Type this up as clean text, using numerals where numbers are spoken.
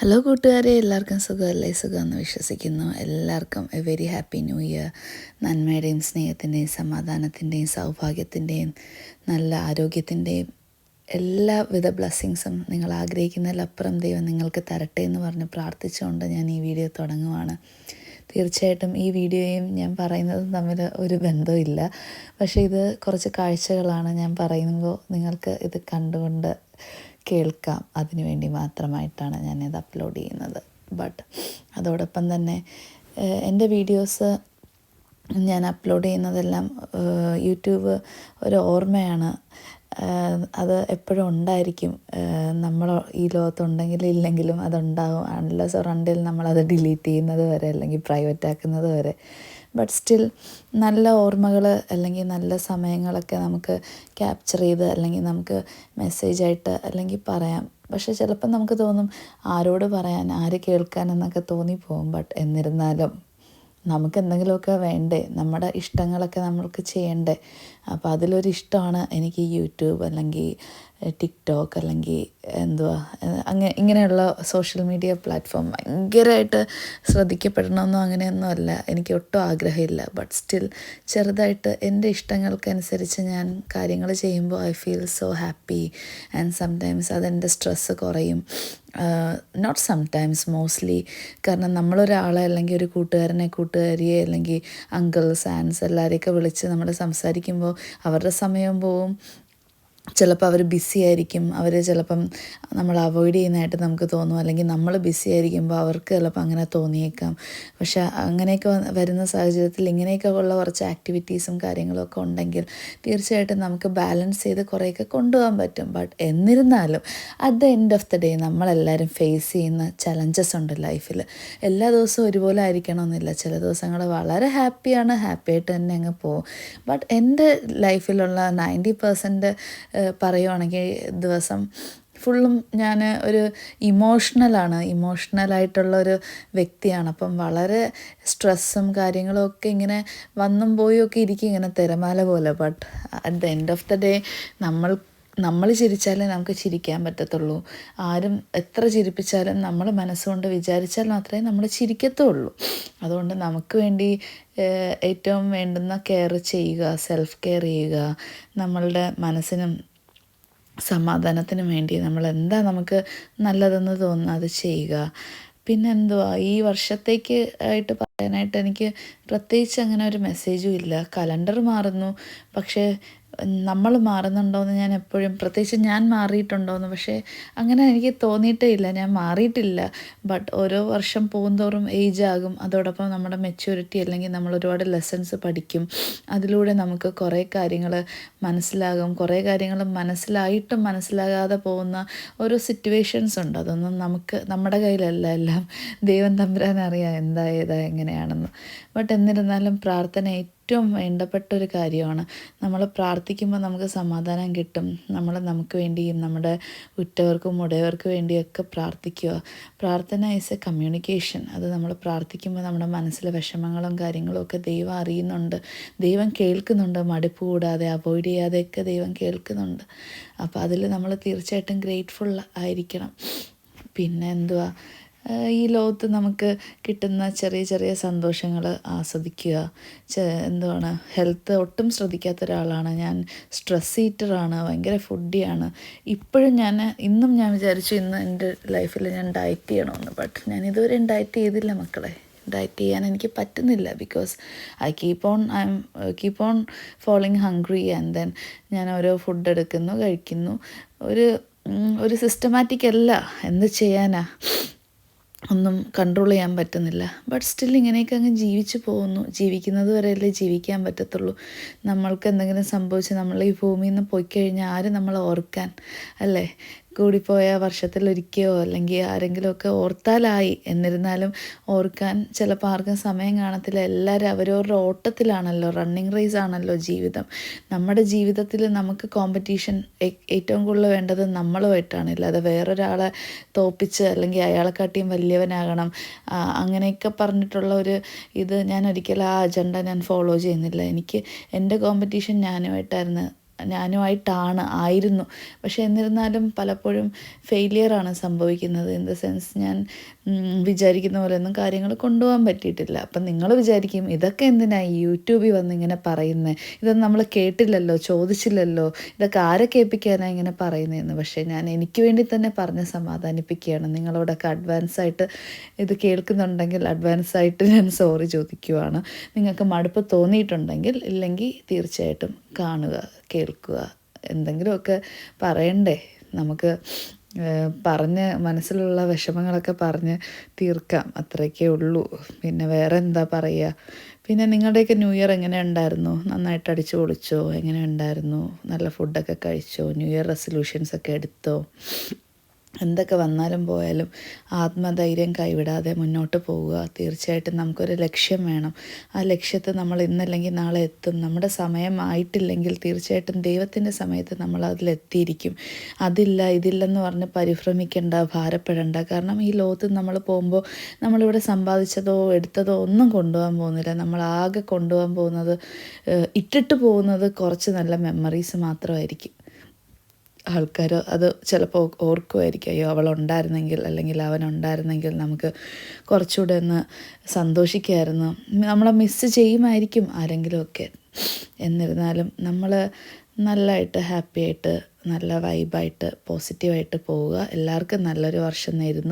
Hello കൂട്ടുകാരെ, എല്ലാവർക്കും സുഖമല്ലേ? സുഖമെന്ന് വിശ്വസിക്കുന്നു. എല്ലാവർക്കും a very happy new year. നന്മയുടെയും സ്നേഹത്തിൻ്റെയും സമാധാനത്തിൻ്റെയും സൗഭാഗ്യത്തിൻ്റെയും നല്ല ആരോഗ്യത്തിൻ്റെയും എല്ലാവിധ ബ്ലെസ്സിങ്സും നിങ്ങൾ ആഗ്രഹിക്കുന്നതിലപ്പുറം ദൈവം നിങ്ങൾക്ക് തരട്ടെ എന്ന് പറഞ്ഞ് പ്രാർത്ഥിച്ചുകൊണ്ട് ഞാൻ ഈ വീഡിയോ തുടങ്ങുവാണ്. തീർച്ചയായിട്ടും ഈ വീഡിയോയും ഞാൻ പറയുന്നതും തമ്മിൽ ഒരു ബന്ധമില്ല. പക്ഷേ ഇത് കുറച്ച് കാഴ്ചകളാണ് ഞാൻ പറയുമ്പോൾ നിങ്ങൾക്ക് ഇത് കണ്ടുകൊണ്ട് കേൾക്കാം. അതിനു വേണ്ടി മാത്രമായിട്ടാണ് ഞാനിത് അപ്ലോഡ് ചെയ്യുന്നത്. ബട്ട് അതോടൊപ്പം തന്നെ എൻ്റെ വീഡിയോസ് ഞാൻ അപ്ലോഡ് ചെയ്യുന്നതെല്ലാം യൂട്യൂബ് ഒരു ഓർമ്മയാണ്. അത് എപ്പോഴും ഉണ്ടായിരിക്കും. നമ്മൾ ഈ ലോകത്തുണ്ടെങ്കിലും ഇല്ലെങ്കിലും അതുണ്ടാകും. അൺലെസ് ഓർ അണ്ടിൽ നമ്മളത് ഡിലീറ്റ് ചെയ്യുന്നത് വരെ അല്ലെങ്കിൽ പ്രൈവറ്റ് ആക്കുന്നത് വരെ. ബട്ട് സ്റ്റിൽ നല്ല ഓർമ്മകൾ അല്ലെങ്കിൽ നല്ല സമയങ്ങളൊക്കെ നമുക്ക് ക്യാപ്ചർ ചെയ്ത് അല്ലെങ്കിൽ നമുക്ക് മെസ്സേജായിട്ട് അല്ലെങ്കിൽ പറയാം. പക്ഷേ ചിലപ്പം നമുക്ക് തോന്നും ആരോട് പറയാൻ, ആര് കേൾക്കാൻ എന്നൊക്കെ തോന്നിപ്പോവും. ബട്ട് എന്നിരുന്നാലും നമുക്ക് എന്തെങ്കിലുമൊക്കെ വേണ്ടേ, നമ്മുടെ ഇഷ്ടങ്ങളൊക്കെ നമ്മൾക്ക് ചെയ്യണ്ടേ. അപ്പോൾ അതിലൊരു ഇഷ്ടമാണ് എനിക്ക് യൂട്യൂബ് അല്ലെങ്കിൽ ടിക്ടോക്ക് അല്ലെങ്കിൽ ഇങ്ങനെയുള്ള സോഷ്യൽ മീഡിയ പ്ലാറ്റ്ഫോം ഭയങ്കരമായിട്ട് ശ്രദ്ധിക്കപ്പെടണമെന്നോ അങ്ങനെയൊന്നും അല്ല, എനിക്ക് ഒട്ടും ആഗ്രഹമില്ല. ബട്ട് സ്റ്റിൽ ചെറുതായിട്ട് എൻ്റെ ഇഷ്ടങ്ങൾക്കനുസരിച്ച് ഞാൻ കാര്യങ്ങൾ ചെയ്യുമ്പോൾ I feel so happy. And sometimes അതെൻ്റെ സ്ട്രെസ്സ് കുറയും. Not sometimes, mostly. കാരണം നമ്മളൊരാളെ അല്ലെങ്കിൽ ഒരു കൂട്ടുകാരിയെ അല്ലെങ്കിൽ അങ്കിൾസ് ആൻസ് എല്ലാവരെയൊക്കെ വിളിച്ച് നമ്മൾ സംസാരിക്കുമ്പോൾ അവരുടെ സമയം പോവും. ചിലപ്പോൾ അവർ ബിസി ആയിരിക്കും, അവർ ചിലപ്പം നമ്മൾ അവോയ്ഡ് ചെയ്യുന്നതായിട്ട് നമുക്ക് തോന്നും. അല്ലെങ്കിൽ നമ്മൾ ബിസി ആയിരിക്കുമ്പോൾ അവർക്ക് ചിലപ്പോൾ അങ്ങനെ തോന്നിയേക്കാം. പക്ഷേ അങ്ങനെയൊക്കെ വരുന്ന സാഹചര്യത്തിൽ ഇങ്ങനെയൊക്കെ ഉള്ള കുറച്ച് ആക്ടിവിറ്റീസും കാര്യങ്ങളൊക്കെ ഉണ്ടെങ്കിൽ തീർച്ചയായിട്ടും നമുക്ക് ബാലൻസ് ചെയ്ത് കുറേയൊക്കെ കൊണ്ടുപോകാൻ പറ്റും. ബട്ട് എന്നിരുന്നാലും at the end of the day നമ്മളെല്ലാവരും ഫേസ് ചെയ്യുന്ന ചലഞ്ചസ് ഉണ്ട് ലൈഫിൽ. എല്ലാ ദിവസവും ഒരുപോലെ ആയിരിക്കണമെന്നില്ല. ചില ദിവസങ്ങൾ വളരെ ഹാപ്പിയായിട്ട് തന്നെ അങ്ങ് പോകും. ബട്ട് എൻ്റെ ലൈഫിലുള്ള 90% പറയുവാണെങ്കിൽ ദിവസം ഫുള്ളും ഞാൻ ഒരു ഇമോഷണലായിട്ടുള്ളൊരു വ്യക്തിയാണ്. അപ്പം വളരെ സ്ട്രെസ്സും കാര്യങ്ങളും ഒക്കെ ഇങ്ങനെ വന്നും പോയും ഒക്കെ ഇരിക്കും, ഇങ്ങനെ തിരമാല പോലെ. But at the end of the day നമ്മൾ ചിരിച്ചാലേ നമുക്ക് ചിരിക്കാൻ പറ്റത്തുള്ളൂ. ആരും എത്ര ചിരിപ്പിച്ചാലും നമ്മൾ മനസ്സുകൊണ്ട് വിചാരിച്ചാൽ മാത്രമേ നമ്മൾ ചിരിക്കത്തുള്ളൂ. അതുകൊണ്ട് നമുക്ക് വേണ്ടി ഏറ്റവും വേണ്ടുന്ന കെയർ ചെയ്യുക, സെൽഫ് കെയർ ചെയ്യുക. നമ്മളുടെ മനസ്സിനും സമാധാനത്തിനും വേണ്ടി നമുക്ക് നല്ലതെന്ന് തോന്നുന്നത് അത് ചെയ്യുക. പിന്നെന്തുവാ, ഈ വർഷത്തേക്ക് ആയിട്ട് പറയാനായിട്ട് എനിക്ക് പ്രത്യേകിച്ച് അങ്ങനെ ഒരു മെസ്സേജും ഇല്ല. കലണ്ടർ മാറുന്നു, പക്ഷേ നമ്മൾ മാറുന്നുണ്ടോയെന്ന് ഞാൻ എപ്പോഴും, പ്രത്യേകിച്ച് ഞാൻ മാറിയിട്ടുണ്ടോയെന്ന്, പക്ഷേ അങ്ങനെ എനിക്ക് തോന്നിയിട്ടേ ഇല്ല. ഞാൻ മാറിയിട്ടില്ല. ബട്ട് ഓരോ വർഷം പോകുന്തോറും ഏജ് ആകും. അതോടൊപ്പം നമ്മുടെ മെച്യൂരിറ്റി അല്ലെങ്കിൽ നമ്മൾ ഒരുപാട് ലെസൺസ് പഠിക്കും. അതിലൂടെ നമുക്ക് കുറേ കാര്യങ്ങൾ മനസ്സിലാകും. കുറേ കാര്യങ്ങൾ മനസ്സിലായിട്ടും മനസ്സിലാകാതെ പോകുന്ന ഓരോ സിറ്റുവേഷൻസ് ഉണ്ട്. അതൊന്നും നമ്മുടെ കയ്യിലല്ല. എല്ലാം ദൈവം തമ്പുരാൻ അറിയാം എന്താ ഏതാ എങ്ങനെയാണെന്ന്. ബട്ട് എന്നിരുന്നാലും പ്രാർത്ഥന ഏറ്റവും വേണ്ടപ്പെട്ടൊരു കാര്യമാണ്. നമ്മൾ പ്രാർത്ഥിക്കുമ്പോൾ നമുക്ക് സമാധാനം കിട്ടും. നമുക്ക് വേണ്ടിയും നമ്മുടെ ഉറ്റവർക്കും ഉടയവർക്കും വേണ്ടിയൊക്കെ പ്രാർത്ഥിക്കുക. പ്രാർത്ഥന ഈസ് എ കമ്മ്യൂണിക്കേഷൻ. അത് നമ്മൾ പ്രാർത്ഥിക്കുമ്പോൾ നമ്മുടെ മനസ്സിലെ വിഷമങ്ങളും കാര്യങ്ങളും ഒക്കെ ദൈവം അറിയുന്നുണ്ട്, ദൈവം കേൾക്കുന്നുണ്ട്. മടുപ്പ് കൂടാതെ അവോയ്ഡ് ചെയ്യാതെയൊക്കെ ദൈവം കേൾക്കുന്നുണ്ട്. അപ്പോൾ അതിൽ നമ്മൾ തീർച്ചയായിട്ടും ഗ്രേറ്റ്ഫുൾ ആയിരിക്കണം. പിന്നെ ഈ ലോകത്ത് നമുക്ക് കിട്ടുന്ന ചെറിയ ചെറിയ സന്തോഷങ്ങൾ ആസ്വദിക്കുക. ഹെൽത്ത് ഒട്ടും ശ്രദ്ധിക്കാത്ത ഒരാളാണ് ഞാൻ. സ്ട്രെസ് ഈറ്ററാണ്, ഭയങ്കര ഫുഡിയാണ്. ഇന്നും ഞാൻ വിചാരിച്ചു ഇന്ന് എൻ്റെ ലൈഫിൽ ഞാൻ ഡയറ്റ് ചെയ്യണമെന്ന്. ബട്ട് ഞാൻ ഇതുവരെ ഡയറ്റ് ചെയ്തില്ല മക്കളെ. ഡയറ്റ് ചെയ്യാൻ എനിക്ക് പറ്റുന്നില്ല. Because I keep on falling hungry. And then ഞാൻ ഓരോ ഫുഡ് എടുക്കുന്നു, കഴിക്കുന്നു. ഒരു സിസ്റ്റമാറ്റിക് അല്ല. എന്ത് ചെയ്യാനാ, ഒന്നും കൺട്രോൾ ചെയ്യാൻ പറ്റുന്നില്ല. ബട്ട് സ്റ്റിൽ ഇങ്ങനെയൊക്കെ അങ്ങ് ജീവിച്ചു പോകുന്നു. ജീവിക്കുന്നത് വരെയല്ലേ ജീവിക്കാൻ പറ്റത്തുള്ളൂ. നമ്മൾക്ക് എന്തെങ്കിലും സംഭവിച്ച് നമ്മൾ ഈ ഭൂമിയിൽ നിന്ന് പോയിക്കഴിഞ്ഞാൽ ആരും നമ്മളെ ഓർക്കാൻ, അല്ലേ? കൂടിപ്പോയ വർഷത്തിലൊരിക്കയോ അല്ലെങ്കിൽ ആരെങ്കിലുമൊക്കെ ഓർത്താലായി. എന്നിരുന്നാലും ഓർക്കാൻ ചിലപ്പോൾ ആർക്കും സമയം കാണത്തില്ല. എല്ലാവരും അവരവരുടെ ഓട്ടത്തിലാണല്ലോ, റണ്ണിങ് റേസ് ആണല്ലോ ജീവിതം. നമ്മുടെ ജീവിതത്തിൽ നമുക്ക് കോമ്പറ്റീഷൻ ഏറ്റവും കൂടുതൽ വേണ്ടത് നമ്മളുമായിട്ടാണ്. ഇല്ലാതെ വേറൊരാളെ തോപ്പിച്ച് അല്ലെങ്കിൽ അയാളെക്കാട്ടിയും വലിയവനാകണം അങ്ങനെയൊക്കെ പറഞ്ഞിട്ടുള്ള ഞാൻ ഒരിക്കലും ആ അജണ്ട ഞാൻ ഫോളോ ചെയ്യുന്നില്ല. എൻ്റെ കോമ്പറ്റീഷൻ ഞാനുമായിട്ടായിരുന്നു ആയിരുന്നു. പക്ഷേ എന്നിരുന്നാലും പലപ്പോഴും ഫെയിലിയറാണ് സംഭവിക്കുന്നത്. ഇൻ ദ സെൻസ് ഞാൻ വിചാരിക്കുന്ന പോലെയൊന്നും കാര്യങ്ങൾ കൊണ്ടുപോകാൻ പറ്റിയിട്ടില്ല. അപ്പം നിങ്ങൾ വിചാരിക്കും ഇതൊക്കെ എന്തിനാ ഈ യൂട്യൂബിൽ വന്ന് ഇങ്ങനെ പറയുന്നത്, ഇതൊന്നും നമ്മൾ കേട്ടില്ലല്ലോ, ചോദിച്ചില്ലല്ലോ, ഇതൊക്കെ ആരെ കേൾപ്പിക്കാനാണ് ഇങ്ങനെ പറയുന്നതെന്ന്. പക്ഷേ ഞാൻ എനിക്ക് വേണ്ടി തന്നെ പറഞ്ഞ് സമാധാനിപ്പിക്കുകയാണ്. നിങ്ങളോടൊക്കെ അഡ്വാൻസായിട്ട് ഇത് കേൾക്കുന്നുണ്ടെങ്കിൽ അഡ്വാൻസായിട്ട് ഞാൻ സോറി ചോദിക്കുവാണ്. നിങ്ങൾക്ക് മടുപ്പ് തോന്നിയിട്ടുണ്ടെങ്കിൽ ഇല്ലെങ്കിൽ തീർച്ചയായിട്ടും കാണുക, കേൾക്കുക. എന്തെങ്കിലുമൊക്കെ പറയണ്ടേ നമുക്ക്, പറഞ്ഞ് മനസ്സിലുള്ള വിഷമങ്ങളൊക്കെ പറഞ്ഞ് തീർക്കാം, അത്രയൊക്കെ ഉള്ളൂ. പിന്നെ വേറെ എന്താ പറയുക. പിന്നെ നിങ്ങളുടെയൊക്കെ ന്യൂ ഇയർ എങ്ങനെ ഉണ്ടായിരുന്നു? നന്നായിട്ട് അടിച്ചു പൊളിച്ചോ? എങ്ങനെ ഉണ്ടായിരുന്നു? നല്ല ഫുഡൊക്കെ കഴിച്ചോ? ന്യൂ ഇയർ റെസൊല്യൂഷൻസൊക്കെ എടുത്തോ? എന്തൊക്കെ വന്നാലും പോയാലും ആത്മധൈര്യം കൈവിടാതെ മുന്നോട്ട് പോവുക. തീർച്ചയായിട്ടും നമുക്കൊരു ലക്ഷ്യം വേണം. ആ ലക്ഷ്യത്തെ നമ്മൾ ഇന്നല്ലെങ്കിൽ നാളെ എത്തും. നമ്മുടെ സമയമായിട്ടില്ലെങ്കിൽ തീർച്ചയായിട്ടും ദൈവത്തിൻ്റെ സമയത്ത് നമ്മൾ അതിലെത്തിയിരിക്കും. അതില്ല ഇതില്ലെന്ന് പറഞ്ഞ് പരിഭ്രമിക്കേണ്ട, ഭാരപ്പെടേണ്ട. കാരണം ഈ ലോകത്ത് നമ്മൾ പോകുമ്പോൾ നമ്മളിവിടെ സമ്പാദിച്ചതോ എടുത്തതോ ഒന്നും കൊണ്ടുപോകാൻ പോകുന്നില്ല. നമ്മളാകെ കൊണ്ടുപോകാൻ പോകുന്നത്, ഇട്ടിട്ട് പോകുന്നത് കുറച്ച് നല്ല മെമ്മറീസ് മാത്രമായിരിക്കും. ആൾക്കാർ അത് ചിലപ്പോൾ ഓർക്കുമായിരിക്കും, അയ്യോ അവളുണ്ടായിരുന്നെങ്കിൽ അല്ലെങ്കിൽ അവനുണ്ടായിരുന്നെങ്കിൽ നമുക്ക് കുറച്ചുകൂടെ ഒന്ന് സന്തോഷിക്കുമായിരുന്നു, നമ്മളെ മിസ്സ് ചെയ്യുമായിരിക്കും ആരെങ്കിലുമൊക്കെ. എന്നിരുന്നാലും നമ്മൾ നല്ലതായിട്ട് ഹാപ്പിയായിട്ട് നല്ല വൈബായിട്ട് പോസിറ്റീവായിട്ട് പോവുക. എല്ലാവർക്കും നല്ലൊരു വർഷം നേരുന്നു.